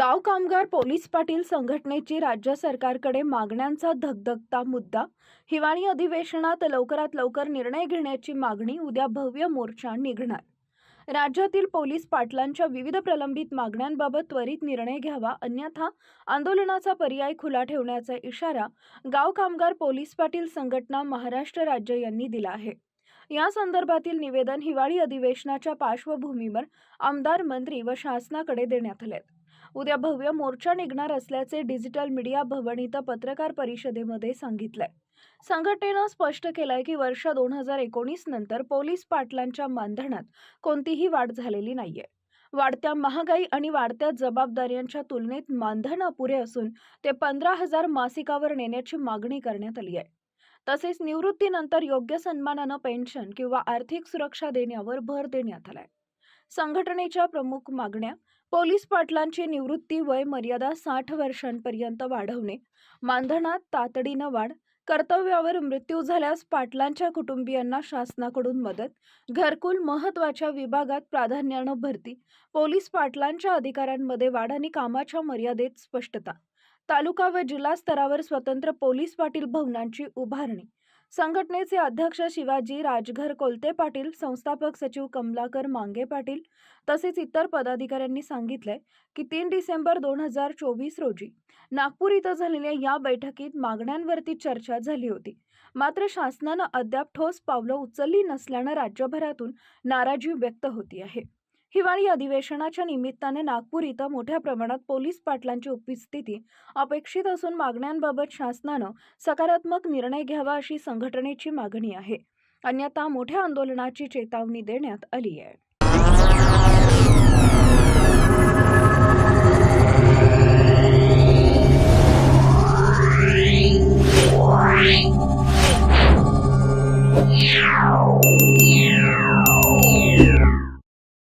गाव कामगार पोलीस पाटील संघटनेची राज्य सरकारकडे मागण्यांचा धगधगता मुद्दा. हिवाळी अधिवेशनात लवकरात लवकर निर्णय घेण्याची मागणी. उद्या भव्य मोर्चा निघणार. राज्यातील पोलीस पाटलांच्या विविध प्रलंबित मागण्यांबाबत त्वरित निर्णय घ्यावा, अन्यथा आंदोलनाचा पर्याय खुला ठेवण्याचा इशारा गाव कामगार पोलीस पाटील संघटना महाराष्ट्र राज्य यांनी दिला आहे. या संदर्भातील निवेदन हिवाळी अधिवेशनाच्या पार्श्वभूमीवर आमदार, मंत्री व शासनाकडे देण्यात आले. उद्या भव्य मोर्चा निघणार असल्याचे डिजिटल मीडिया भवन इथं पत्रकार परिषदेमध्ये सांगितलंय. संघटनेनं स्पष्ट केलंय की वर्ष 2019 नंतर पोलीस पाटलांच्या मानधनात कोणतीही वाढ झालेली नाहीये. वाढत्या महागाई आणि वाढत्या जबाबदाऱ्यांच्या तुलनेत मानधन अपुरे असून ते 15,000 मासिकावर नेण्याची मागणी करण्यात आली आहे. तसेच निवृत्तीनंतर योग्य सन्मानानं पेन्शन किंवा आर्थिक सुरक्षा देण्यावर भर देण्यात आलाय. संघटनेच्या प्रमुख मागण्या: पोलीस पाटलांची निवृत्ती वय मर्यादा 60 वर्षांपर्यंत वाढवणे, मानधनात तातडीनं वाढ, कर्तव्यावर मृत्यू झाल्यास पाटलांच्या कुटुंबियांना शासनाकडून मदत, घरकुल, महत्त्वाच्या विभागात प्राधान्यानं भरती, पोलीस पाटलांच्या अधिकारांमध्ये वाढ आणि कामाच्या मर्यादेत स्पष्टता, तालुका व जिल्हा स्तरावर स्वतंत्र पोलीस पाटील भवनांची उभारणी. संघटनेचे अध्यक्ष शिवाजी राजघर कोलते पाटील, संस्थापक सचिव कमलाकर मांगे पाटील तसेच इतर पदाधिकाऱ्यांनी सांगितले की 3 डिसेंबर 2024 रोजी नागपूर इथं झालेल्या या बैठकीत मागण्यांवरती चर्चा झाली होती. मात्र शासनानं अद्याप ठोस पावलं उचलली नसल्यानं राज्यभरातून नाराजी व्यक्त होती आहे. हिवाळी अधिवेशनाच्या निमित्ताने नागपूर इथं मोठ्या प्रमाणात पोलीस पाटलांची उपस्थिती अपेक्षित असून मागण्यांबाबत शासनानं सकारात्मक निर्णय घ्यावा अशी संघटनेची मागणी आहे. अन्यथा मोठ्या आंदोलनाची चेतावणी देण्यात आली आहे.